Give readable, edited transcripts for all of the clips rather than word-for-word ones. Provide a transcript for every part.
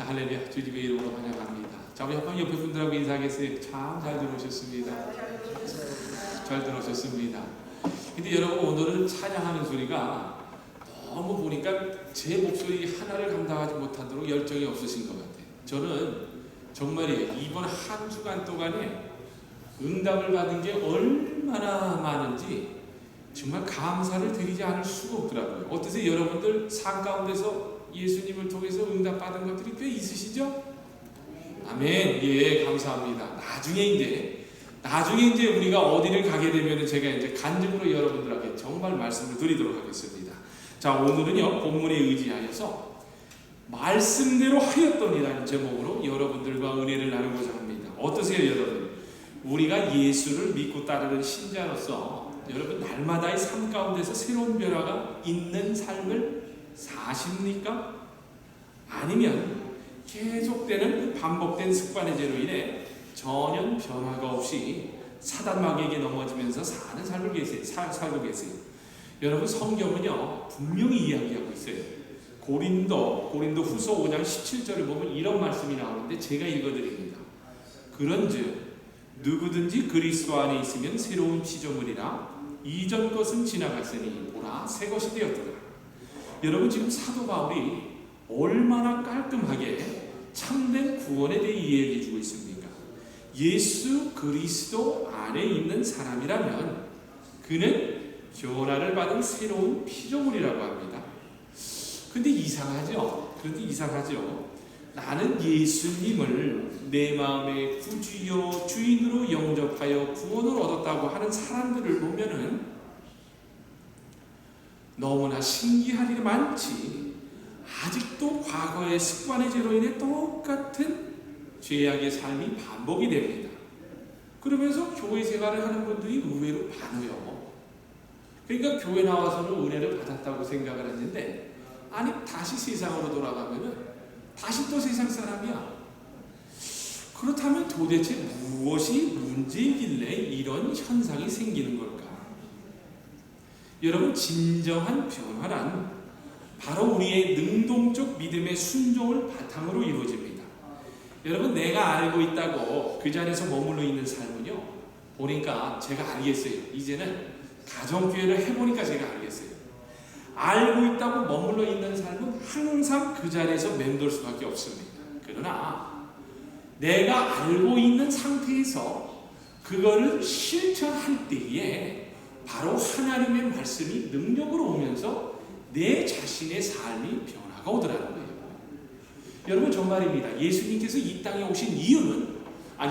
자, 할렐루야. 주님의 이름으로 환영합니다. 자, 우리 옆에 분들하고 인사하겠어요. 참 잘 들어오셨습니다. 잘 들어오셨습니다. 근데 여러분, 오늘은 찬양하는 소리가 너무 보니까 제 목소리 하나를 감당하지 못하도록 열정이 없으신 것 같아요. 저는 정말이에요. 이번 한 주간 동안에 응답을 받은 게 얼마나 많은지 정말 감사를 드리지 않을 수가 없더라고요. 어떠세요? 여러분들 삶 가운데서 예수님을 통해서 응답받은 것들이 꽤 있으시죠? 아멘. 예, 감사합니다. 나중에 이제 우리가 어디를 가게 되면 제가 이제 간증으로 여러분들에게 정말 말씀을 드리도록 하겠습니다. 자, 오늘은요, 본문에 의지하여서 말씀대로 하였더니라는 제목으로 여러분들과 은혜를 나누고자 합니다. 어떠세요, 여러분? 우리가 예수를 믿고 따르는 신자로서 여러분 날마다의 삶 가운데서 새로운 변화가 있는 삶을 사십니까? 아니면 계속되는 반복된 습관의 죄로 인해 전혀 변화가 없이 사단 마귀에게 넘어지면서 사는 삶을 살고 계세요. 여러분, 성경은요 분명히 이야기하고 있어요. 고린도 후서 5장 17절을 보면 이런 말씀이 나오는데 제가 읽어드립니다. 그런즉 누구든지 그리스도 안에 있으면 새로운 피조물이라 이전 것은 지나갔으니 보라 새 것이 되었더라. 여러분, 지금 사도 바울이 얼마나 깔끔하게 참된 구원에 대해 이야기해 주고 있습니까? 예수 그리스도 안에 있는 사람이라면 그는 변화를 받은 새로운 피조물이라고 합니다. 그런데 이상하죠? 나는 예수님을 내 마음의 구주요 주인으로 영접하여 구원을 얻었다고 하는 사람들을 보면은 너무나 신기할 일이 많지, 아직도 과거의 습관의 죄로 인해 똑같은 죄악의 삶이 반복이 됩니다. 그러면서 교회 생활을 하는 분들이 의외로 많아요. 그러니까 교회 나와서는 은혜를 받았다고 생각을 했는데, 아니 다시 세상으로 돌아가면은 다시 또 세상 사람이야. 그렇다면 도대체 무엇이 문제이길래 이런 현상이 생기는 걸까? 여러분, 진정한 변화란 바로 우리의 능동적 믿음의 순종을 바탕으로 이루어집니다. 여러분, 내가 알고 있다고 그 자리에서 머물러 있는 삶은요, 보니까 제가 알겠어요. 이제는 가정교회를 해보니까 제가 알겠어요. 알고 있다고 머물러 있는 삶은 항상 그 자리에서 맴돌 수밖에 없습니다. 그러나 내가 알고 있는 상태에서 그거를 실천할 때에 바로 하나님의 말씀이 능력으로 오면서 내 자신의 삶이 변화가 오더라는 거예요. 여러분, 정말입니다. 예수님께서 이 땅에 오신 이유는,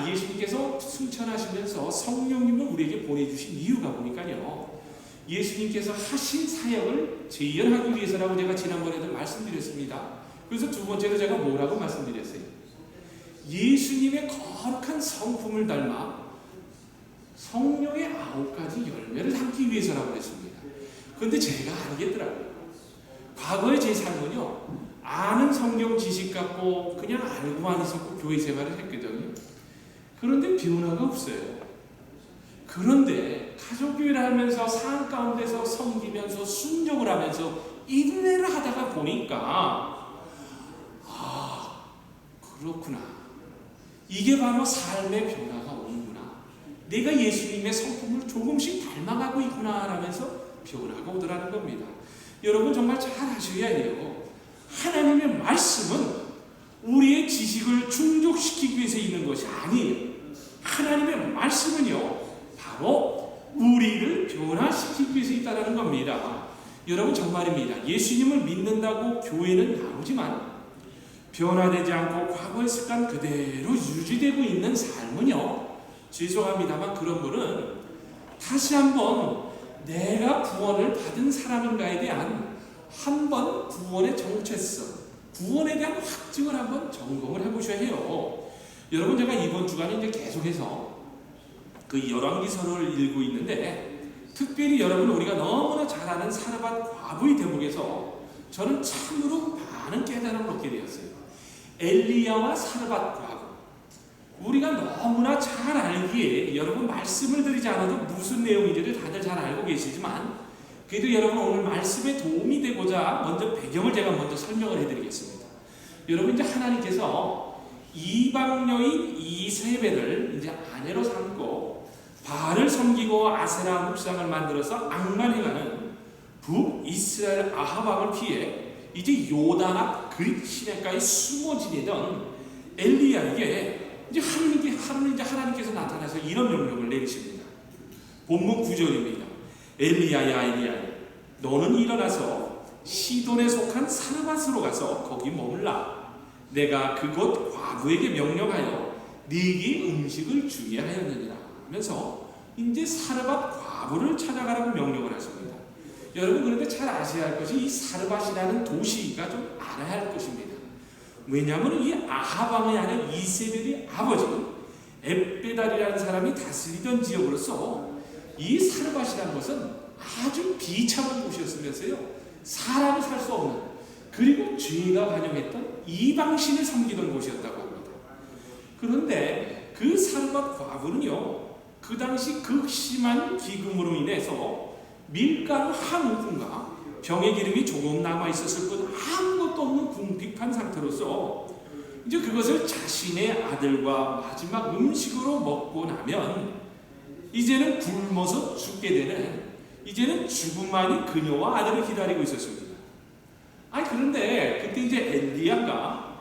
예수님께서 승천하시면서 성령님을 우리에게 보내주신 이유가 보니까요, 예수님께서 하신 사역을 재현하기 위해서라고 제가 지난번에도 말씀드렸습니다. 그래서 두 번째로 제가 뭐라고 말씀드렸어요? 예수님의 거룩한 성품을 닮아 성령의 9가지 열매를 담기 위해서라고 했습니다. 그런데 제가 알겠더라고요. 과거의 제 삶은요, 아는 성경 지식 갖고 그냥 알고만 있었고 교회 생활을 했거든요. 그런데 변화가 없어요. 그런데 가족교회를 하면서 삶 가운데서 섬기면서 순종을 하면서 인내를 하다가 보니까 그렇구나. 이게 바로 삶의 변화가 오는구나. 내가 예수님의 성품을 조금씩 닮아가고 있구나 라면서 변화가 오더라는 겁니다. 여러분, 정말 잘 아셔야 해요. 하나님의 말씀은 우리의 지식을 충족시키기 위해서 있는 것이 아니에요. 하나님의 말씀은요, 바로 우리를 변화시키기 위해서 있다는 겁니다. 여러분, 정말입니다. 예수님을 믿는다고 교회는 나오지만 변화되지 않고 과거의 습관 그대로 유지되고 있는 삶은요, 죄송합니다만 그런 분은 다시 한번 내가 구원을 받은 사람인가에 대한 한번 구원의 정체성, 구원에 대한 확증을 한번 점검을 해보셔야 해요. 여러분, 제가 이번 주간에 이제 계속해서 그 열왕기서를 읽고 있는데, 특별히 여러분, 우리가 너무나 잘 아는 사르밧 과부의 대목에서 저는 참으로 많은 깨달음을 얻게 되었어요. 엘리야와 사르밧 과부, 우리가 너무나 잘 알기에 여러분 말씀을 드리지 않아도 무슨 내용인지를 다들 잘 알고 계시지만, 그래도 여러분 오늘 말씀에 도움이 되고자 먼저 배경을 제가 먼저 설명을 해드리겠습니다. 여러분 이제 하나님께서 이방 여인 이세벨을 이제 아내로 삼고 바알을 섬기고 아세라 묵상을 만들어서 악만행하는 북이스라엘 아합 왕을 피해 이제 요단 앞 그 시내가에 숨어 지내던 엘리야에게 이제 하나님께서 나타나서 이런 명령을 내리십니다. 본문 9절입니다. 엘리야야 엘리야, 너는 일어나서 시돈에 속한 사르밧으로 가서 거기 머물라. 내가 그곳 과부에게 명령하여 네게 음식을 주게 하였느니라 하면서 이제 사르밧 과부를 찾아가라고 명령을 하십니다. 여러분 그런데 잘 아셔야 할 것이 이 사르밧이라는 도시가 좀 알아야 할 것입니다. 왜냐하면 이 아합 왕의 아내 이세벨의 아버지 엣베달이라는 사람이 다스리던 지역으로서 이 사르밧이라는 것은 아주 비참한 곳이었으면서요, 사람이 살 수 없는, 그리고 죄가 반영했던 이방신을 섬기던 곳이었다고 합니다. 그런데 그 사르밧 과부는요, 그 당시 극심한 기금으로 인해서 밀가루 한 움큼과 병의 기름이 조금 남아 있었을 뿐 아무것도 없는 궁핍한 상태로서 이제 그것을 자신의 아들과 마지막 음식으로 먹고 나면 이제는 굶어서 죽게 되는, 이제는 죽음만이 그녀와 아들을 기다리고 있었습니다. 그런데 그때 이제 엘리야가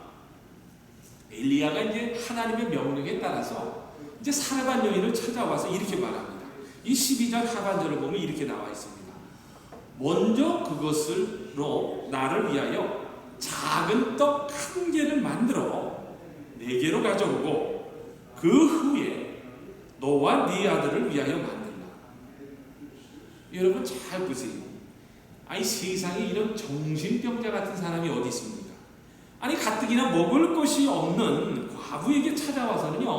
이제 하나님의 명령에 따라서 이제 사르밧 여인을 찾아와서 이렇게 말합니다. 이 12절 하반절을 보면 이렇게 나와 있습니다. 먼저 그것으로 나를 위하여 작은 떡 한 개를 만들어 내게로 가져오고 그 후에 너와 네 아들을 위하여 만들라. 여러분 잘 보세요. 세상에 이런 정신병자 같은 사람이 어디 있습니까? 가뜩이나 먹을 것이 없는 과부에게 찾아와서는요,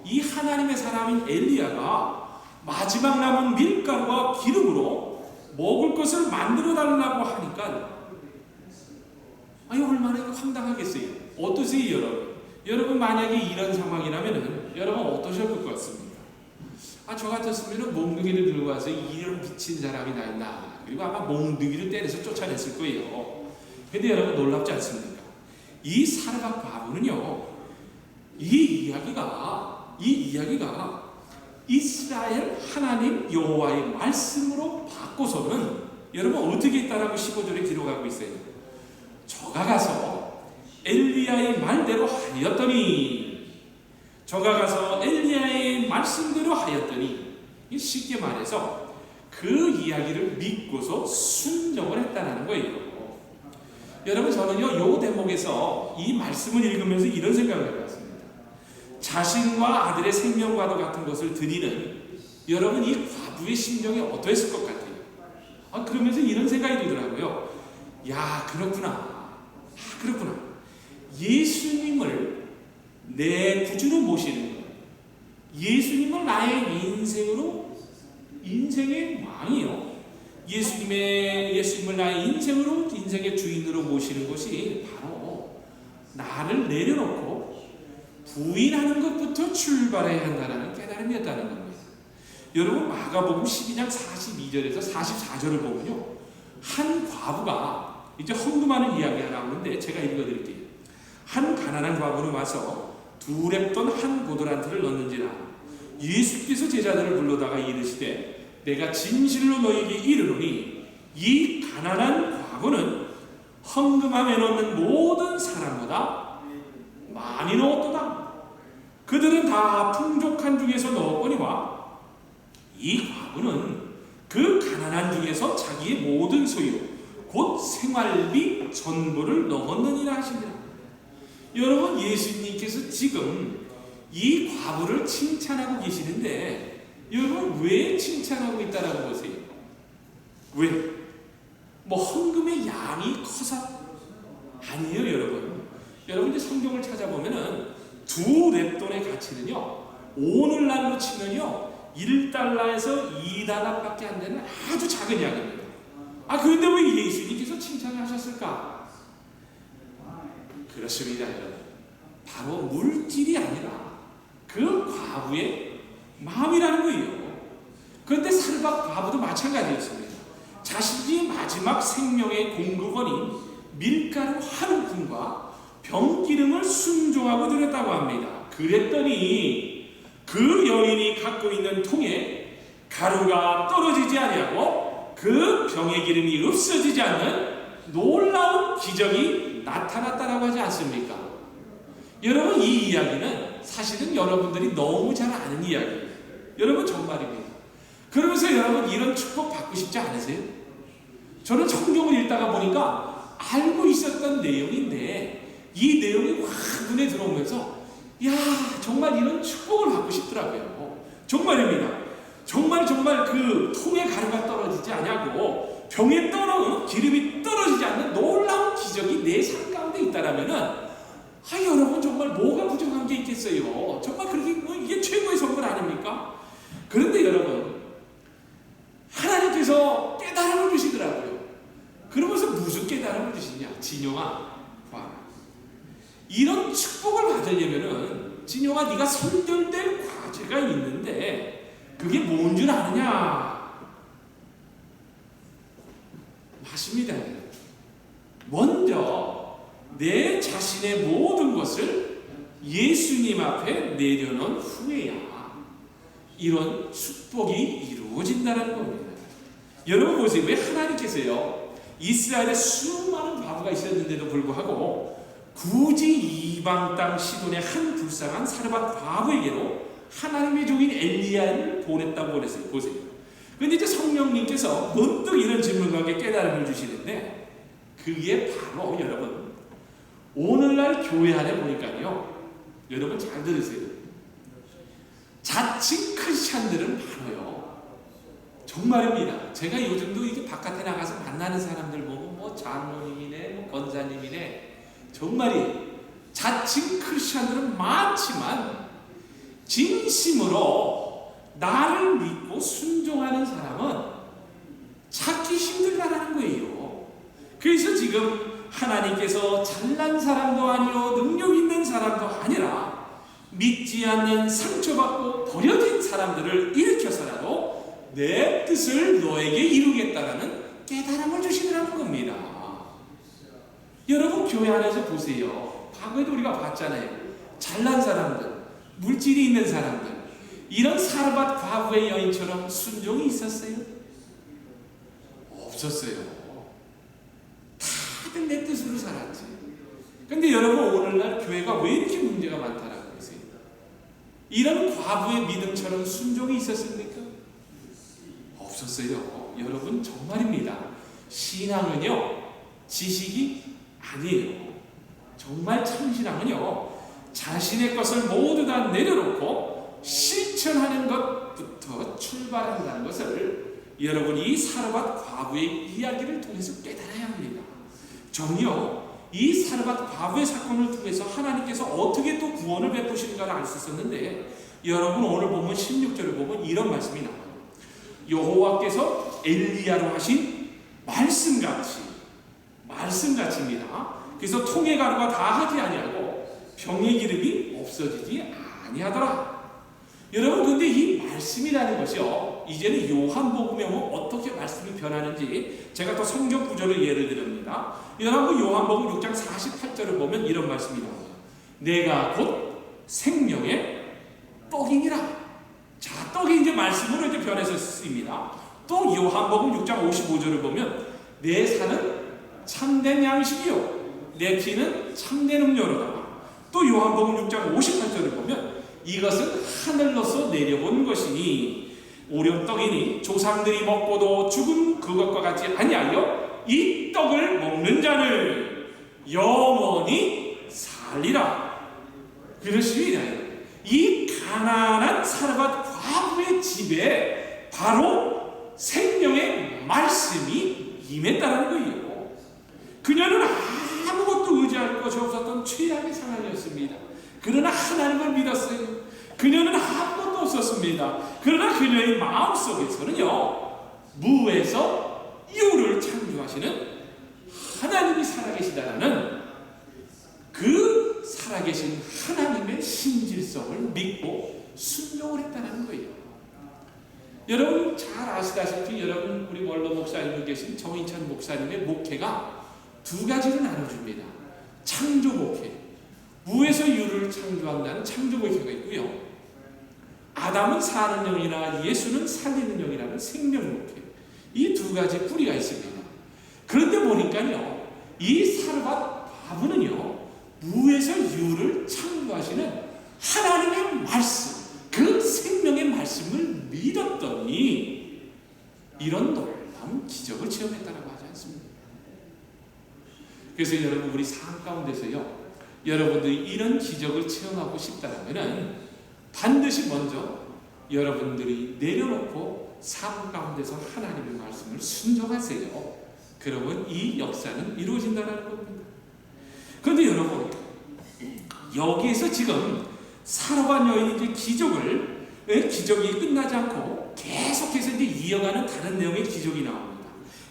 이 하나님의 사람인 엘리야가 마지막 남은 밀가루와 기름으로 먹을 것을 만들어 달라고 하니까 얼마나 이거 황당하겠어요. 어떠세요 여러분? 여러분 만약에 이런 상황이라면 여러분 어떠실 것 같습니까? 저 같았으면 몽둥이를 들고 와서 이런 미친 사람이 나 있나, 그리고 아마 몽둥이를 때려서 쫓아냈을 거예요. 근데 여러분 놀랍지 않습니까? 이 사르밧 과부는요, 이 이야기가 이스라엘 하나님 여호와의 말씀으로 바꿔서는 여러분 어떻게 했다라고 15절에 기록하고 있어요. 저가 가서 엘리야의 말대로 하였더니, 저가 가서 엘리야의 말씀대로 하였더니, 쉽게 말해서 그 이야기를 믿고서 순종을 했다는 거예요. 여러분 저는요, 이 대목에서 이 말씀을 읽으면서 이런 생각을 해봤습니다. 자신과 아들의 생명과도 같은 것을 드리는 여러분 이 과부의 심정이 어떠했을 것 같아요. 그러면서 이런 생각이 들더라고요. 그렇구나. 예수님을 내 구주로 모시는 것, 예수님을 나의 인생의 왕이요, 예수님을 나의 인생의 주인으로 모시는 것이 바로 나를 내려놓고 부인하는 것부터 출발해야 한다는 깨달음이었다는 겁니다. 여러분 마가복음 12장 42절에서 44절을 보면요, 한 과부가 이제 헌금하는 이야기가 나오는데 제가 읽어드릴게요. 한 가난한 과부는 와서 2렙돈 한 고도란트를 넣는지라. 예수께서 제자들을 불러다가 이르시되 내가 진실로 너희에게 이르노니 이 가난한 과부는 헌금함에 넣는 모든 사람보다 많이 넣었도다. 그들은 다 풍족한 중에서 넣었거니와 이 과부는 그 가난한 중에서 자기의 모든 소유 곧 생활비 전부를 넣었느니라 하시니라. 여러분 예수님께서 지금 이 과부를 칭찬하고 계시는데 여러분 왜 칭찬하고 있다라고 보세요? 왜? 헌금의 양이 커서? 아니에요 여러분. 여러분 이제 성경을 찾아보면은 2렙돈의 가치는요, 오늘날로 치면요 1달러에서 2달러밖에 안 되는 아주 작은 양입니다. 그런데 왜 예수님께서 칭찬을 하셨을까? 그렇습니다 여러분. 바로 물질이 아니라 그 과부의 마음이라는 거예요. 그런데 사르밧 과부도 마찬가지였습니다. 자신이 마지막 생명의 공급원인 밀가루 한 움큼과 병기름을 순종하고 드렸다고 합니다. 그랬더니 그 여인이 갖고 있는 통에 가루가 떨어지지 아니하고 그 병의 기름이 없어지지 않는 놀라운 기적이 나타났다라고 하지 않습니까? 여러분, 이 이야기는 사실은 여러분들이 너무 잘 아는 이야기예요. 여러분, 정말입니다. 그러면서 여러분, 이런 축복 받고 싶지 않으세요? 저는 성경을 읽다가 보니까 알고 있었던 내용인데 이 내용이 확 눈에 들어오면서 정말 이런 축복을 받고 싶더라고요. 정말입니다. 정말 그 통에 가루가 떨어지지 않냐고 병에 기름이 떨어지지 않는 놀라운 기적이 내 삶 가운데 있다라면은 여러분, 정말 뭐가 부족한 게 있겠어요? 정말 그렇게 이게 최고의 선물 아닙니까? 그런데 여러분, 하나님께서 깨달음을 주시더라고요. 그러면서 무슨 깨달음을 주시냐? 진용아, 봐. 이런 축복을 받으려면은 진용아, 네가 선별될 과제가 있는데 그게 뭔 줄 아느냐? 맞습니다. 먼저 내 자신의 모든 것을 예수님 앞에 내려놓은 후에야 이런 축복이 이루어진다는 겁니다. 여러분 보세요. 왜 하나님께서요, 이스라엘에 수많은 과부가 있었는데도 불구하고 굳이 이방 땅 시돈의 한 불쌍한 사르밧 과부에게로 하나님의 종인 엘리야를 보냈다고 그랬어요. 보세요. 그런데 이제 성령님께서 문득 이런 질문과 함께 깨달음을 주시는데 그게 바로 여러분, 오늘날 교회 안에 보니까요, 여러분 잘 들으세요. 자칭 크리스찬들은 바로요, 정말입니다. 제가 요즘도 이게 바깥에 나가서 만나는 사람들 보고 뭐 장로님이네, 뭐 권사님이네, 정말이 자칭 크리스찬들은 많지만 진심으로 나를 믿고 순종하는 사람은 찾기 힘들다라는 거예요. 그래서 지금 하나님께서 잘난 사람도 아니요 능력 있는 사람도 아니라 믿지 않는 상처받고 버려진 사람들을 일으켜서라도 내 뜻을 너에게 이루겠다라는 깨달음을 주시더라는 겁니다. 여러분, 교회 안에서 보세요. 과거에도 우리가 봤잖아요. 잘난 사람들, 물질이 있는 사람들, 이런 사르밧 과부의 여인처럼 순종이 있었어요? 없었어요. 다들 내 뜻으로 살았지. 근데 여러분, 오늘날 교회가 왜 이렇게 문제가 많다라고 하세요? 이런 과부의 믿음처럼 순종이 있었습니까? 없었어요. 여러분, 정말입니다. 신앙은요, 지식이 아니에요. 정말 참신앙은요, 자신의 것을 모두 다 내려놓고 실천하는 것부터 출발한다는 것을 여러분이 사르밧 과부의 이야기를 통해서 깨달아야 합니다. 전혀 이 사르밧 과부의 사건을 통해서 하나님께서 어떻게 또 구원을 베푸시는가를 알 수 있었는데, 여러분 오늘 보면 16절을 보면 이런 말씀이 나와요. 여호와께서 엘리야로 하신 말씀같이입니다. 그래서 통의 가루가 다 하지 아니하고 병의 기름이 없어지지 아니하더라. 여러분, 근데 이 말씀이라는 것이요, 이제는 요한복음에 보면 어떻게 말씀이 변하는지 제가 또 성경 구절을 예를 드립니다. 여러분, 요한복음 6장 48절을 보면 이런 말씀이 나옵니다. 내가 곧 생명의 떡이니라. 자, 떡이 이제 말씀으로 이제 변해서 쓰입니다. 또 요한복음 6장 55절을 보면 내 살은 참된 양식이요 내 피는 참된 음료로다. 또 요한복음 6장 58절을 보면 이것은 하늘로서 내려온 것이니 오렴떡이니 조상들이 먹고도 죽은 그것과 같이 아니하여 이 떡을 먹는 자는 영원히 살리라. 그러십니다. 이 가난한 사르밧 과부의 집에 바로 생명의 말씀이 임했다는 거예요. 그녀는 아무것도 의지할 것이 없었던 최악의 상황이었습니다. 그러나 하나님을 믿었어요. 그녀는 아무것도 없었습니다. 그러나 그녀의 마음속에서는요, 무에서 유를 창조하시는 하나님이 살아계시다는 그 살아계신 하나님의 신실성을 믿고 순종을 했다는 거예요. 여러분 잘 아시다시피 여러분 우리 원로 목사님을 계신 정인찬 목사님의 목회가 두 가지로 나눠집니다. 창조 목회, 무에서 유를 창조한다는 창조목표가 있고요. 아담은 사는 영이나 예수는 살리는 영이라는 생명목표. 이 두 가지 뿌리가 있습니다. 그런데 보니까요, 이 사르밧 과부는요, 무에서 유를 창조하시는 하나님의 말씀, 그 생명의 말씀을 믿었더니 이런 놀라운 기적을 체험했다고 하지 않습니까? 그래서 여러분, 우리 삶 가운데서요, 여러분들이 이런 기적을 체험하고 싶다면 반드시 먼저 여러분들이 내려놓고 삶 가운데서 하나님의 말씀을 순종하세요. 그러면 이 역사는 이루어진다는 겁니다. 그런데 여러분, 여기에서 지금 사르밧 여인이 기적이 끝나지 않고 계속해서 이제 이어가는 다른 내용의 기적이 나옵니다.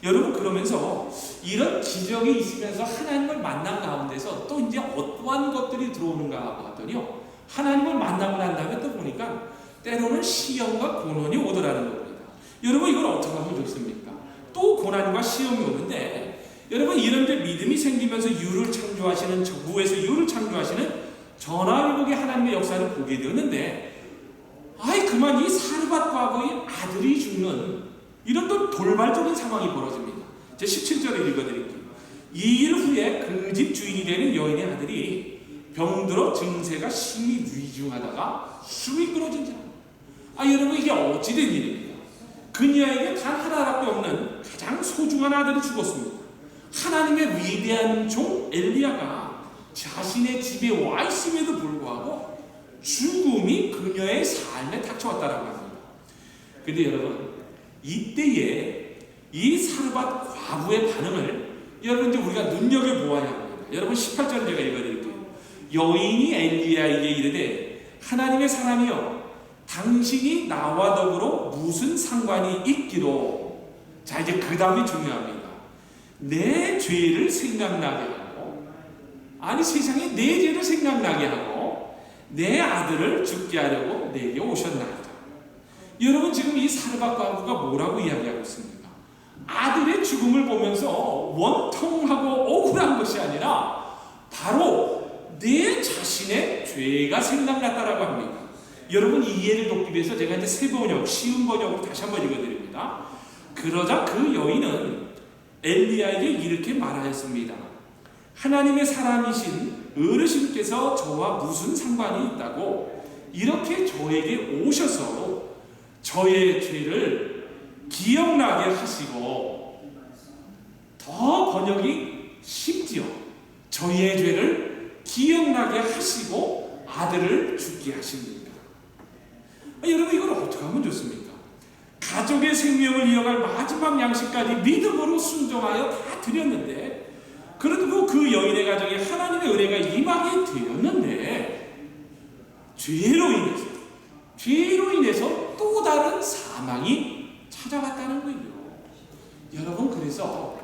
여러분, 그러면서 이런 기적이 있으면서 하나님을 만난 가운데서 또 이제 어떠한 것들이 들어오는가 하고 봤더니요, 하나님을 만나고 난 다음에 또 보니까 때로는 시험과 고난이 오더라는 겁니다. 여러분, 이걸 어떻게 하면 좋습니까? 또 고난과 시험이 오는데, 여러분, 이런 데 믿음이 생기면서 유를 창조하시는, 무에서 유를 창조하시는 전화위복의 하나님의 역사를 보게 되었는데, 그만 이 사르밧 과부의 아들이 죽는 이런 또 돌발적인 상황이 벌어집니다. 제 17절을 읽어드릴게요. 이 일 후에 그 집 주인이 되는 여인의 아들이 병들어 증세가 심히 위중하다가 숨이 끊어진지라. 여러분, 이게 어찌된 일입니까? 그녀에게 단 하나밖에 없는 가장 소중한 아들이 죽었습니다. 하나님의 위대한 종 엘리야가 자신의 집에 와 있음에도 불구하고 죽음이 그녀의 삶에 닥쳐왔다라고 합니다. 그런데 여러분, 이때에 이 사르밧 과부의 반응을 여러분, 이제 우리가 눈여겨보아야 합니다. 여러분, 18절을 제가 읽어드릴게요. 여인이 엘리야에게 이르되 하나님의 사람이여, 당신이 나와 더불어 무슨 상관이 있기로. 자, 이제 그 다음이 중요합니다. 내 죄를 생각나게 하고, 세상에 내 죄를 생각나게 하고 내 아들을 죽게 하려고 내게 오셨나이다. 여러분, 지금 이 사르밧 과부가 뭐라고 이야기하고 있습니까? 아들의 죽음을 보면서 원통하고 억울한 것이 아니라 바로 내 자신의 죄가 생각났다라고 합니다. 여러분, 이 이해를 돕기 위해서 제가 이제 새 번역, 쉬운 번역으로 다시 한번 읽어드립니다. 그러자 그 여인은 엘리야에게 이렇게 말하였습니다. 하나님의 사람이신 어르신께서 저와 무슨 상관이 있다고 이렇게 저에게 오셔서 저의 죄를 기억나게 하시고, 더 번역이 쉽지요. 저의 죄를 기억나게 하시고 아들을 죽게 하십니다. 여러분, 이걸 어떻게 하면 좋습니까? 가족의 생명을 이어갈 마지막 양식까지 믿음으로 순종하여 다 드렸는데, 그래도 그 여인의 가정에 하나님의 은혜가 임하게 되었는데, 죄로 인해서 또 다른 사망이 찾아왔다는 거예요. 여러분, 그래서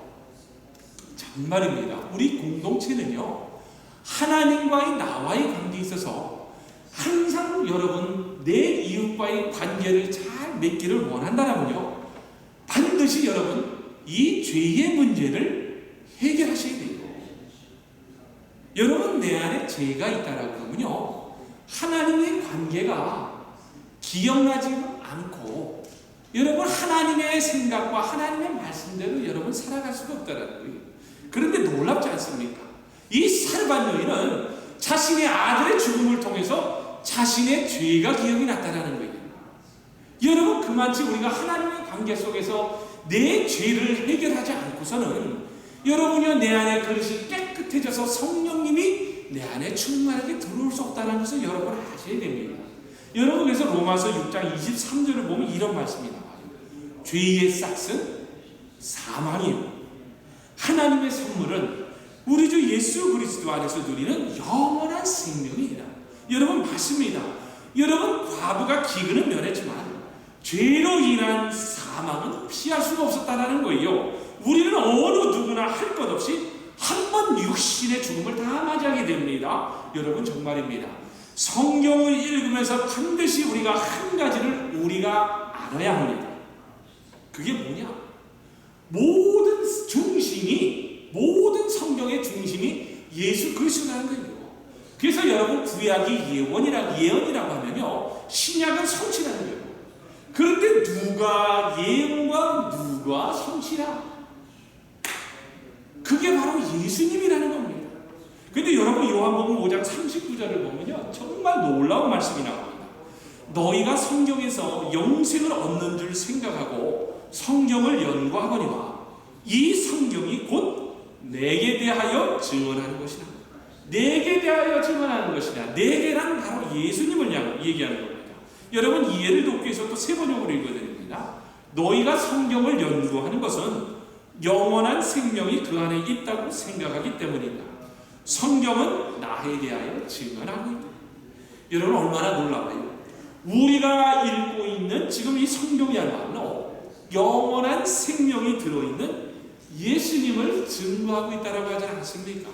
정말입니다. 우리 공동체는요, 하나님과의 나와의 관계에 있어서 항상 여러분, 내 이웃과의 관계를 잘 맺기를 원한다면요, 반드시 여러분, 이 죄의 문제를 해결하셔야 돼요. 여러분, 내 안에 죄가 있다라고 하면요, 하나님의 관계가 기억나지 않고 여러분, 하나님의 생각과 하나님의 말씀대로 여러분 살아갈 수가 없다라는 거예요. 그런데 놀랍지 않습니까? 이 사르밧 여인은 자신의 아들의 죽음을 통해서 자신의 죄가 기억이 났다라는 거예요. 여러분, 그만치 우리가 하나님의 관계 속에서 내 죄를 해결하지 않고서는 여러분이요, 내 안에 그릇이 깨끗해져서 성령님이 내 안에 충만하게 들어올 수 없다는 것을 여러분 아셔야 됩니다. 여러분, 그래서 로마서 6장 23절을 보면 이런 말씀이 나와요. 죄의 싹은 사망이요, 하나님의 선물은 우리 주 예수 그리스도 안에서 누리는 영원한 생명이다. 여러분, 맞습니다. 여러분, 과부가 기근은 면했지만 죄로 인한 사망은 피할 수가 없었다는 거예요. 우리는 어느 누구나 할 것 없이 한 번 육신의 죽음을 다 맞이하게 됩니다. 여러분, 정말입니다. 성경을 읽으면서 반드시 우리가 한 가지를 우리가 알아야 합니다. 그게 뭐냐? 모든 성경의 중심이 예수 그리스도라는 거예요. 그래서 여러분 구약이 예언이라고 하면요, 신약은 성취라는 거예요. 그런데 누가 예언과 누가 성취라? 그게 바로 예수님이라는 겁니다. 근데 여러분 요한복음 5장 39절을 보면요, 정말 놀라운 말씀이 나옵니다. 너희가 성경에서 영생을 얻는 줄 생각하고 성경을 연구하거니와 이 성경이 곧 내게 대하여 증언하는 것이라. 내게 대하여 증언하는 것이라. 내게란 바로 예수님을 얘기하는 겁니다. 여러분 이 예를 돕기 위해서 또 세 번역으로 읽어드립니다. 너희가 성경을 연구하는 것은 영원한 생명이 그 안에 있다고 생각하기 때문이다. 성경은 나에 대하여 증언하고 있다. 여러분 얼마나 놀라워요. 우리가 읽고 있는 지금 이 성경이야말로 영원한 생명이 들어있는 예수님을 증거하고 있다고 하지 않습니까?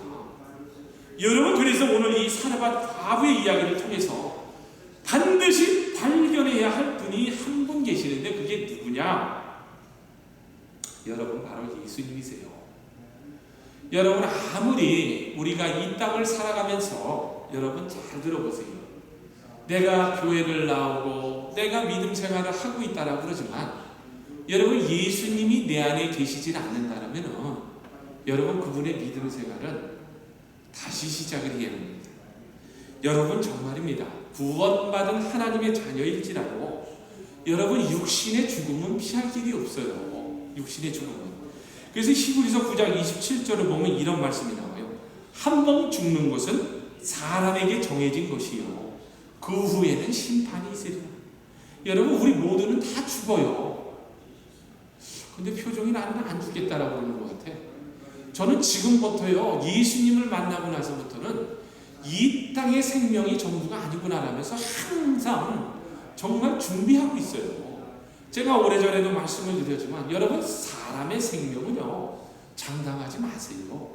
여러분 그래서 오늘 이 사르밧 과부의 이야기를 통해서 반드시 발견해야 할 분이 한 분 계시는데 그게 누구냐? 여러분 바로 예수님이세요. 여러분 아무리 우리가 이 땅을 살아가면서 여러분 잘 들어보세요. 내가 교회를 나오고 내가 믿음 생활을 하고 있다라고 그러지만 여러분 예수님이 내 안에 계시질 않는다면 여러분 그분의 믿음 생활은 다시 시작을 해야 합니다. 여러분 정말입니다. 구원받은 하나님의 자녀일지라도 여러분 육신의 죽음은 피할 길이 없어요. 육신의 죽음은. 그래서 히브리서 9장 27절을 보면 이런 말씀이 나와요. 한 번 죽는 것은 사람에게 정해진 것이요 그 후에는 심판이 있으리라. 여러분 우리 모두는 다 죽어요. 근데 표정이 나는 안 죽겠다라고 그러는 것 같아. 저는 지금부터요 예수님을 만나고 나서부터는 이 땅의 생명이 전부가 아니구나라면서 항상 정말 준비하고 있어요. 제가 오래전에도 말씀을 드렸지만 여러분 사람의 생명은요 장담하지 마세요.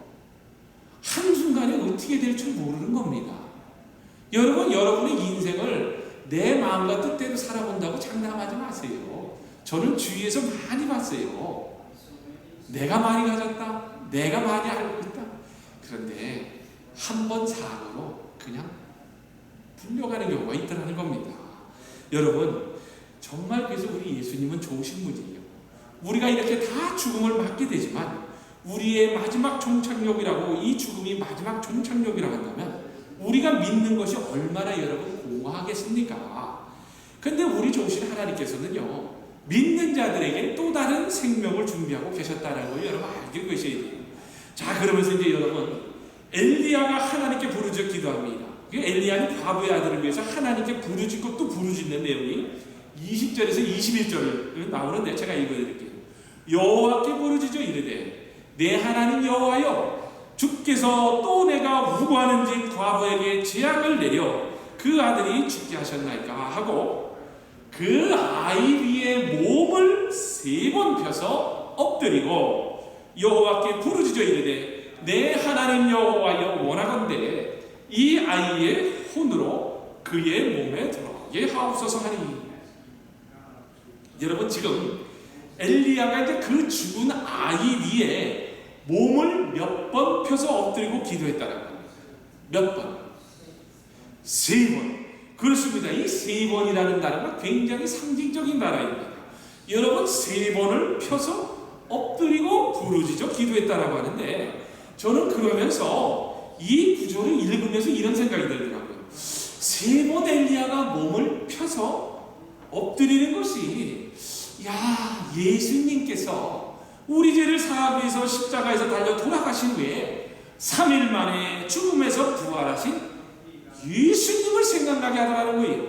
한순간에 어떻게 될 줄 모르는 겁니다. 여러분 여러분의 인생을 내 마음과 뜻대로 살아본다고 장담하지 마세요. 저는 주위에서 많이 봤어요. 내가 많이 가졌다. 내가 많이 알고 있다. 그런데 한 번 사고로 그냥 불려가는 경우가 있더라는 겁니다. 여러분 정말 그래서 우리 예수님은 좋으신 분이에요. 우리가 이렇게 다 죽음을 맞게 되지만 우리의 마지막 종착역이라고 이 죽음이 마지막 종착역이라고 한다면 우리가 믿는 것이 얼마나 여러분 공허하겠습니까? 근데 우리 좋으신 하나님께서는요 믿는 자들에게 또 다른 생명을 준비하고 계셨다는 걸 여러분 알고 계셔야 돼요. 자 그러면서 이제 여러분 엘리야가 하나님께 부르짖어 기도합니다. 엘리야는 과부의 아들을 위해서 하나님께 부르짖고 또 부르짖는 내용이 20절에서 21절 나오는데 제가 읽어드릴게요. 여호와께 부르짖어 이르되 내 하나님 여호와여 주께서 또 내가 무고하는 집 과부에게 재앙을 내려 그 아들이 죽게 하셨나이까 하고 그 아이 위에 몸을 3번 펴서 엎드리고 여호와께 부르짖어 이르되 내 하나님 여호와여 원하건대 이 아이의 혼으로 그의 몸에 들어가게 하옵소서 하니. 여러분 지금 엘리야가 이제 그 죽은 아이 위에 몸을 몇 번 펴서 엎드리고 기도했다는 겁니다. 몇 번? 3번. 그렇습니다. 이 3번이라는 단어가 굉장히 상징적인 단어입니다. 여러분 3번을 펴서 엎드리고 부르짖어 기도했다라고 하는데 저는 그러면서 이 구절을 읽으면서 이런 생각이 들더라고요. 3번 엘리야가 몸을 펴서 엎드리는 것이 예수님께서 우리 죄를 사하기 위해서 십자가에서 달려 돌아가신 후에 3일 만에 죽음에서 부활하신 예수님을 생각나게 하더라는 거예요.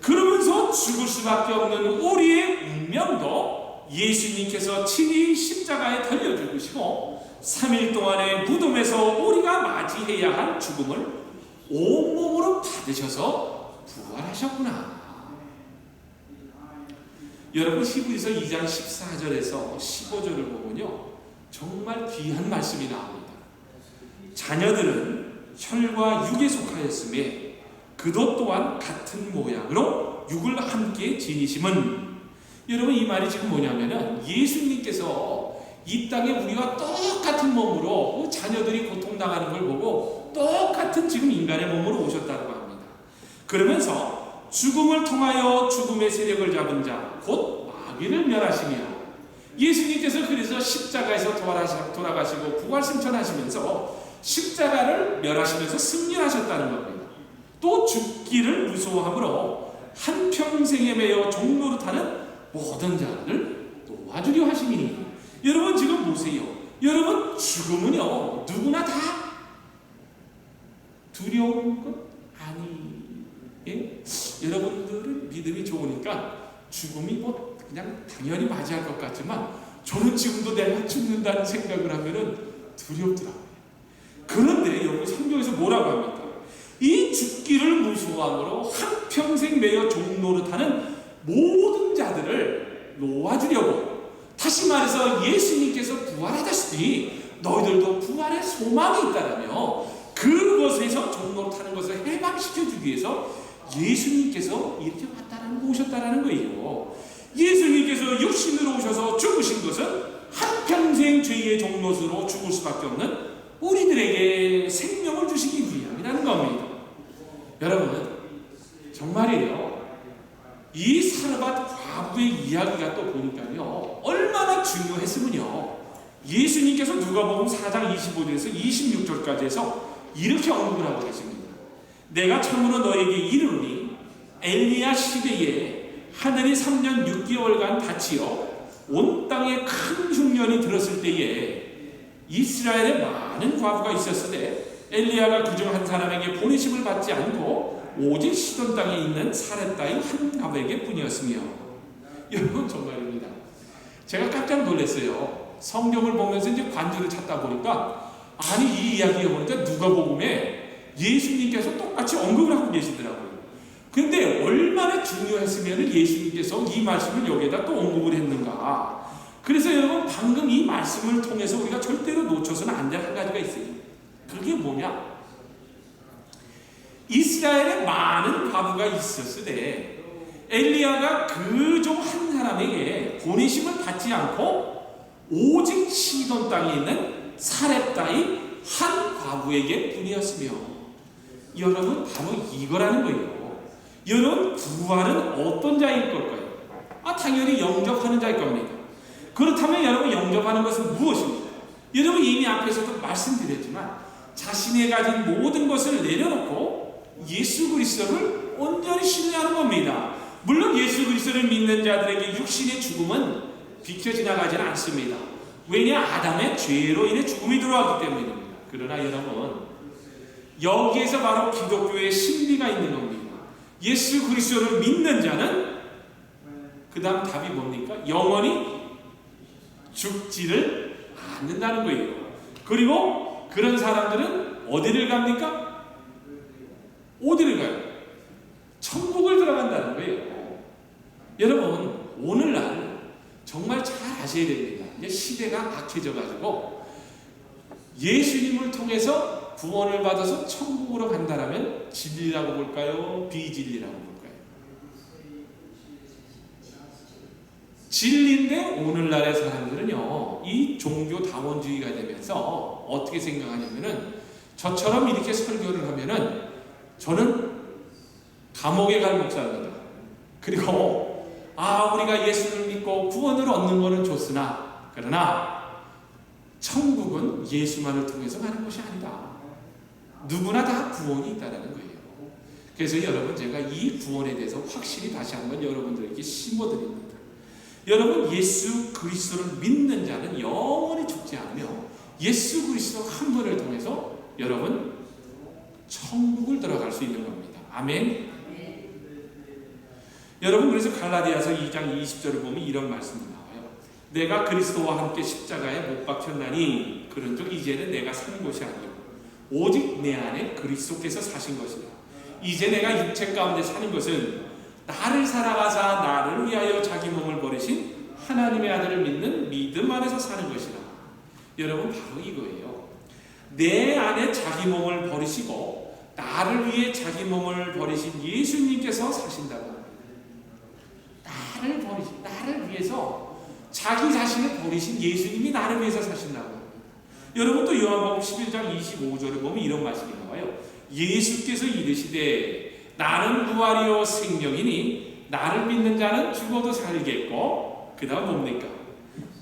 그러면서 죽을 수밖에 없는 우리의 운명도 예수님께서 친히 십자가에 달려 죽으시고 3일 동안의 무덤에서 우리가 맞이해야 할 죽음을 온몸으로 받으셔서 부활하셨구나. 여러분 히브리서 2장 14절에서 15절을 보면요 정말 귀한 말씀이 나옵니다. 자녀들은 혈과 육에 속하였음에 그도 또한 같은 모양으로 육을 함께 지니심은. 여러분 이 말이 지금 뭐냐면은 예수님께서 이 땅에 우리가 똑같은 몸으로 자녀들이 고통당하는 걸 보고 똑같은 같은 지금 인간의 몸으로 오셨다고 합니다. 그러면서 죽음을 통하여 죽음의 세력을 잡은 자, 곧 마귀를 멸하시며, 예수님께서 그래서 십자가에서 돌아가시고 부활승천하시면서 십자가를 멸하시면서 승리하셨다는 겁니다. 또 죽기를 무서워함으로 한평생에 매여 종로로 타는 모든 자를 놓아주려 하시니, 여러분 지금 보세요. 여러분 죽음은요 누구나 다 두려운 것 아니? 여러분들은 믿음이 좋으니까 죽음이 뭐 그냥 당연히 맞이할 것 같지만, 저는 지금도 내가 죽는다는 생각을 하면은 두렵더라고요. 그런데 여러분 성경에서 뭐라고 합니까? 이 죽기를 무서워함으로 한평생 매여 종노릇하는 모든 자들을 놓아주려고, 다시 말해서 예수님께서 부활하셨으니 너희들도 부활의 소망이 있다라며 그것에서 종노릇하는 것을 해방시켜주기 위해서 예수님께서 이렇게 왔다라는 오셨다라는 거예요. 예수님께서 육신으로 오셔서 죽으신 것은 한평생 죄의 종노릇으로 죽을 수밖에 없는 우리들에게 생명을 주시기 위함이라는 겁니다. 여러분 정말이에요. 이 사르밧 과부의 이야기가 또 보니까요 얼마나 중요했으면요, 예수님께서 누가복음 4장 25절에서 26절까지 해서 이렇게 언급을 하고 계십니다. 내가 참으로 너에게 이르노니 엘리야 시대에 하늘이 3년 6개월간 닫히어 온 땅에 큰 흉년이 들었을 때에 이스라엘에 많은 과부가 있었으되 엘리야가 그중 한 사람에게 보내심을 받지 않고 오직 시돈 땅에 있는 사렙다의 한 과부에게 뿐이었으며, 여러분 정말입니다. 제가 깜짝 놀랐어요. 성경을 보면서 이제 관절을 찾다 보니까, 아니 이 이야기에 보니까 누가복음에 예수님께서 똑같이 언급을 하고 계시더라고요. 근데 얼마나 중요했으면 예수님께서 이 말씀을 여기에다 또 언급을 했는가. 그래서 여러분 방금 이 말씀을 통해서 우리가 절대로 놓쳐서는 안 될 한 가지가 있어요. 그게 뭐냐? 이스라엘에 많은 과부가 있었으되 엘리야가 그 중 한 사람에게 보내심을 받지 않고 오직 시돈 땅에 있는 사렙다의 한 과부에게 뿐이었으며, 여러분 바로 이거라는 거예요. 여러분 부활은 어떤 자일 걸까요? 당연히 영접하는 자일 겁니다. 그렇다면 여러분 영접하는 것은 무엇입니까? 여러분 이미 앞에서도 말씀드렸지만 자신이 가진 모든 것을 내려놓고 예수 그리스도를 온전히 신뢰하는 겁니다. 물론 예수 그리스도를 믿는 자들에게 육신의 죽음은 비켜 지나가지는 않습니다. 왜냐? 아담의 죄로 인해 죽음이 들어왔기 때문입니다. 그러나 여러분 여기에서 바로 기독교의 신비가 있는 겁니다. 예수 그리스도를 믿는 자는 그 다음 답이 뭡니까? 영원히 죽지를 않는다는 거예요. 그리고 그런 사람들은 어디를 갑니까? 어디를 가요? 천국을 들어간다는 거예요. 여러분 오늘날 정말 잘 아셔야 됩니다. 이제 시대가 악해져 가지고 예수님을 통해서 구원을 받아서 천국으로 간다라면 진리라고 볼까요? 비진리라고 볼까요? 진리인데 오늘날의 사람들은요 이 종교 다원주의가 되면서 어떻게 생각하냐면은, 저처럼 이렇게 설교를 하면은 저는 감옥에 갈 목사입니다. 그리고 우리가 예수를 믿고 구원을 얻는 것은 좋으나, 그러나 천국은 예수만을 통해서 가는 것이 아니다. 누구나 다 구원이 있다는 거예요. 그래서 여러분 제가 이 구원에 대해서 확실히 다시 한번 여러분들에게 심어드립니다. 여러분 예수 그리스도를 믿는 자는 영원히 죽지 않으며 예수 그리스도 한 분을 통해서 여러분 천국을 들어갈 수 있는 겁니다. 아멘. 여러분 그래서 갈라디아서 2장 20절을 보면 이런 말씀이 나와요. 내가 그리스도와 함께 십자가에 못 박혔나니 그런즉 이제는 내가 사는 것이 아니요 오직 내 안에 그리스도께서 사신 것이라. 이제 내가 육체 가운데 사는 것은 나를 사랑하사 나를 위하여 자기 몸을 버리신 하나님의 아들을 믿는 믿음 안에서 사는 것이라. 여러분 바로 이거예요. 내 안에 자기 몸을 버리시고 나를 위해 자기 몸을 버리신 예수님께서 사신다고 합니다. 나를 위해서 자기 자신을 버리신 예수님이 나를 위해서 사신다고 합니다. 여러분 또 요한복음 11장 25절에 보면 이런 말씀이 나와요. 예수께서 이르시되 나는 부활이요 생명이니 나를 믿는 자는 죽어도 살겠고, 그 다음 뭡니까?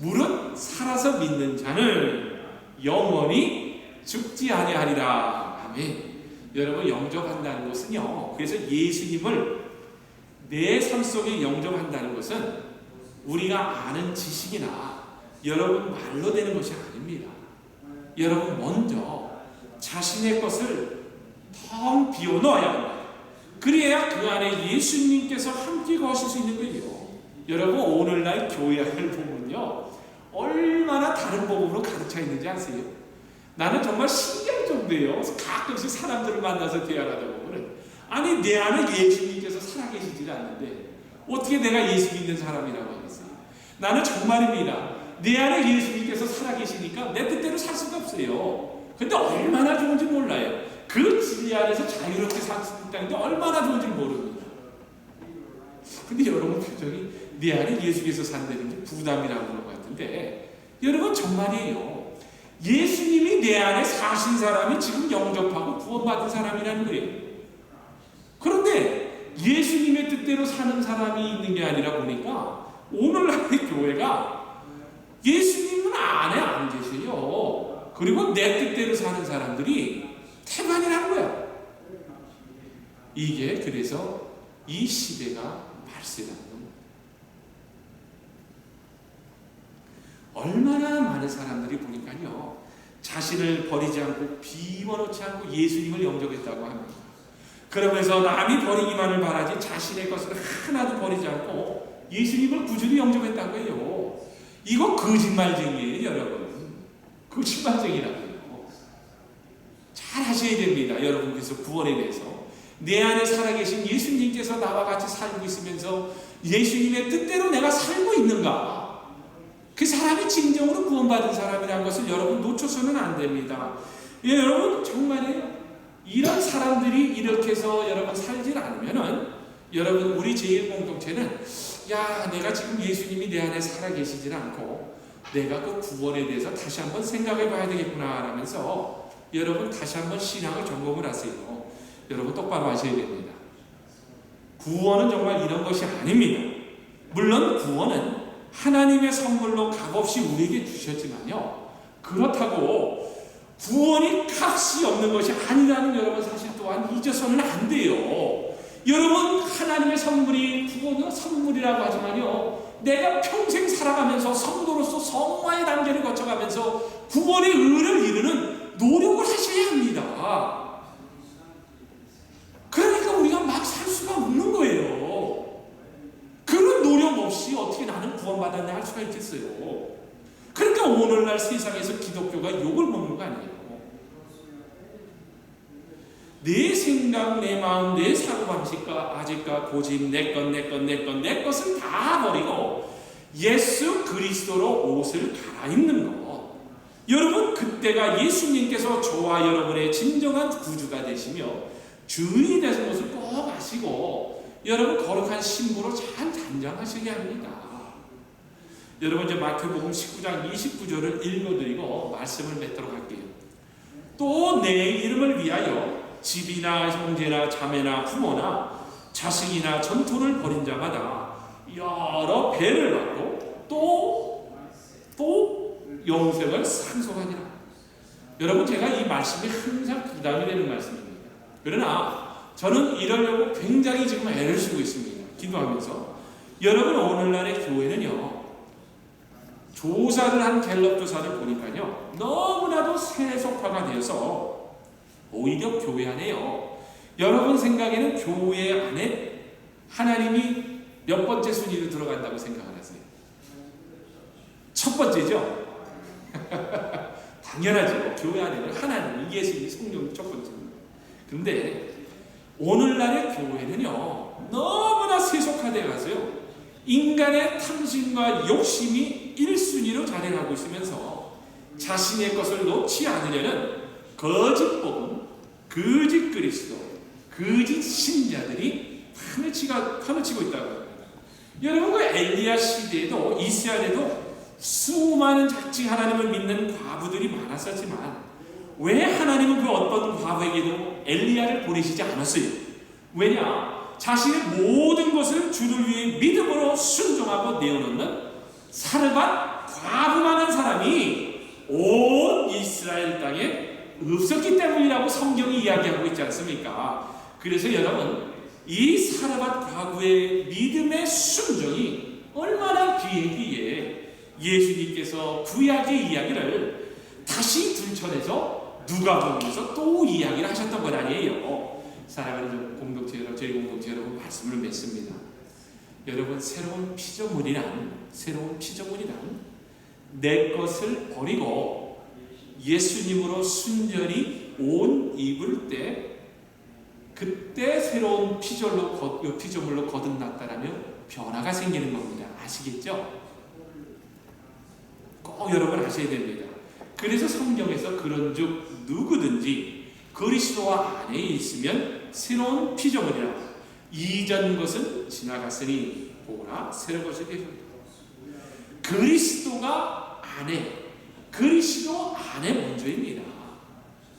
무릇 살아서 믿는 자는 영원히 죽지 아니하리라. 아멘. 여러분, 영접한다는 것은요, 그래서 예수님을 내 삶 속에 영접한다는 것은 우리가 아는 지식이나 여러분 말로 되는 것이 아닙니다. 여러분, 먼저 자신의 것을 텅 비워놓아야 합니다. 그래야 그 안에 예수님께서 함께 거하실 수 있는 거예요. 여러분, 오늘날 교회를 보면요, 얼마나 다른 법으로 가르쳐 있는지 아세요? 나는 정말 신기할 정도예요. 가끔씩 사람들을 만나서 대화하다 보면, 아니, 내 안에 예수님께서 살아계시지 않는데 어떻게 내가 예수 믿는 사람이라고 하겠어요? 나는 정말입니다. 내 안에 예수님께서 살아계시니까 내 뜻대로 살 수가 없어요. 근데 얼마나 좋은지 몰라요. 그 진리 안에서 자유롭게 살 수 있다는 게 얼마나 좋은지 모릅니다. 근데 여러분 표정이 내 안에 예수께서 산다는 게 부담이라고 그런 것 같은데, 여러분 정말이에요. 예수님이 내 안에 사신 사람이 지금 영접하고 구원받은 사람이라는 거예요. 그런데 예수님의 뜻대로 사는 사람이 있는 게 아니라 보니까 오늘날의 교회가 예수님은 안에 안 계세요. 그리고 내 뜻대로 사는 사람들이 태반이라는 거야. 이게 그래서 이 시대가 말세라는 겁니다. 얼마나 많은 사람들이 보니까요, 자신을 버리지 않고 비워놓지 않고 예수님을 영접했다고 합니다. 그러면서 남이 버리기만을 바라지 자신의 것을 하나도 버리지 않고 예수님을 꾸준히 영접했다고 해요. 이거 거짓말쟁이에요, 여러분. 거짓말쟁이라고요. 잘 하셔야 됩니다. 여러분께서 구원에 대해서 내 안에 살아계신 예수님께서 나와 같이 살고 있으면서 예수님의 뜻대로 내가 살고 있는가, 그 사람이 진정으로 구원받은 사람이라는 것을 여러분 놓쳐서는 안 됩니다. 예, 여러분 정말이에요. 이런 사람들이 이렇게 해서 여러분 살질 않으면은 여러분 우리 제1공동체는 야, 내가 지금 예수님이 내 안에 살아계시질 않고 내가 그 구원에 대해서 다시 한번 생각해 봐야 되겠구나 라면서 여러분 다시 한번 신앙을 점검을 하세요. 여러분 똑바로 하셔야 됩니다. 구원은 정말 이런 것이 아닙니다. 물론 구원은 하나님의 선물로 값없이 우리에게 주셨지만요, 그렇다고 구원이 값이 없는 것이 아니라는 여러분 사실 또한 잊어서는 안 돼요. 여러분, 하나님의 선물이 구원은 선물이라고 하지만요, 내가 평생 살아가면서 성도로서 성화의 단계를 거쳐가면서 구원의 의를 이루는 노력을 하셔야 합니다. 그러니까 우리가 막 살 수가 없는 거예요. 그런 노력 없이 어떻게 나는 구원받았냐 할 수가 있겠어요. 그러니까 오늘날 세상에서 기독교가 욕을 먹는 거 아니에요. 내 생각, 내 마음, 내 사고방식과 아직과 고집, 내 것을 다 버리고 예수 그리스도로 옷을 갈아입는 것. 여러분, 그때가 예수님께서 저와 여러분의 진정한 구주가 되시며 주인이 되신 것을 꼭 아시고 여러분 거룩한 신부로 잘 단장하셔야 합니다. 여러분, 이제 마태복음 19장 29절을 읽어드리고 말씀을 맺도록 할게요. 또 내 이름을 위하여 집이나 형제나 자매나 부모나 자식이나 전토를 벌인 자마다 여러 배를 받고 또 영생을 상속하니라. 여러분, 제가 이 말씀이 항상 부담이 되는 말씀입니다. 그러나 저는 이러려고 굉장히 지금 애를 쓰고 있습니다. 기도하면서. 여러분, 오늘날의 교회는요, 조사를 한 갤럽 조사를 보니까요, 너무나도 세속화가 되어서 오히려 교회 안에요, 여러분 생각에는 교회 안에 하나님이 몇 번째 순위로 들어간다고 생각을 하세요? 첫 번째죠? 당연하죠. 교회 안에는 하나님, 예수님, 성령 첫 번째입니다. 그런데 오늘날의 교회는요, 너무나 세속화되어 가서요, 인간의 탐심과 욕심이 1순위로 자리하고 있으면서 자신의 것을 놓지 않으려는 거짓 복음, 거짓 그리스도, 거짓 신자들이 판을 치고 있다고 합니다. 여러분, 그 엘리야 시대에도 이스라엘에도 수많은 자칫 하나님을 믿는 과부들이 많았었지만 왜 하나님은 그 어떤 과부에게도 엘리야를 보내시지 않았어요? 왜냐? 자신의 모든 것을 주를 위해 믿음으로 순종하고 내어놓는 사르밧 과부만한 사람이 온 이스라엘 땅에 없었기 때문이라고 성경이 이야기하고 있지 않습니까? 그래서 여러분, 이 사르밧 과부의 믿음의 순종이 얼마나 귀했기에 예수님께서 구약의 이야기를 다시 들춰내서 누가복음에서 또 이야기를 하셨던 것 아니에요. 사랑하는 공동체 여러분, 저희 공동체 여러분, 말씀을 맺습니다. 여러분, 새로운 피조물이란 내 것을 버리고 예수님으로 순전히 옷 입을 때 그때 새로운 피조물로 거듭났다라면 변화가 생기는 겁니다. 아시겠죠? 꼭 여러분 아셔야 됩니다. 그래서 성경에서 그런즉 누구든지 그리스도와 안에 있으면 새로운 피조물이라 이전 것은 지나갔으니 보라 새로운 것이 되었다. 그리스도 안에 먼저입니다.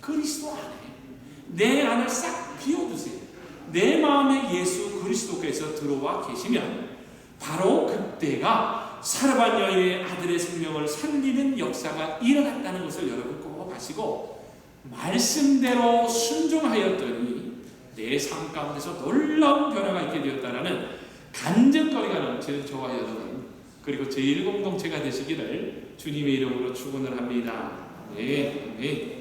그리스도 안에 내 안을 싹 비워두세요. 내 마음에 예수 그리스도께서 들어와 계시면 바로 그때가 사르밧 여인의 아들의 생명을 살리는 역사가 일어났다는 것을 여러분 꼭 아시고, 말씀대로 순종하였더니 내 삶 가운데서 놀라운 변화가 있게 되었다는 간증거리가 넘치는 저와 여러분, 그리고 제1공동체가 되시기를 주님의 이름으로 축원을 합니다. 네.